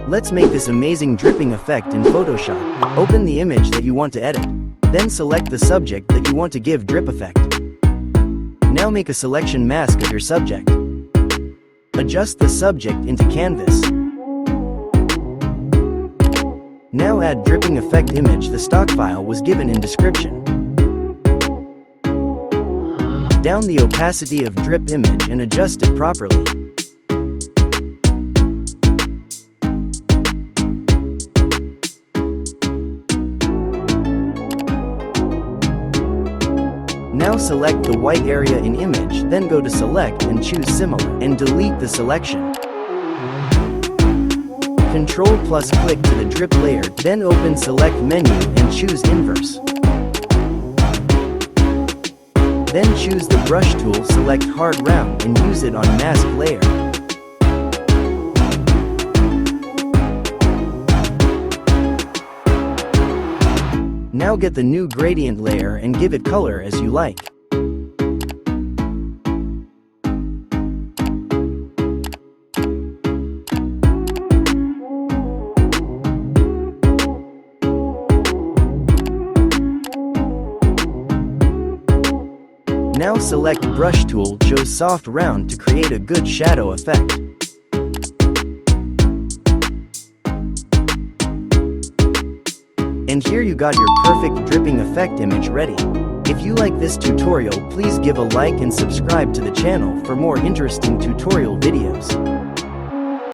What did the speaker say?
Let's make this amazing dripping effect in Photoshop. Open the image that you want to edit. Then select the subject that you want to give drip effect. Now make a selection mask of your subject. Adjust the subject into canvas. Now add dripping effect image. The stock file was given in description. Down the opacity of drip image and adjust it properly. Now select the white area in image, then go to select and choose similar, and delete the selection. Ctrl plus click to the drip layer, then open select menu and choose inverse. Then choose the brush tool, select hard round and use it on mask layer. Now get the new gradient layer and give it color as you like. Now select brush tool, choose soft round to create a good shadow effect. And here you got your perfect dripping effect image ready. If you like this tutorial, please give a like and subscribe to the channel for more interesting tutorial videos.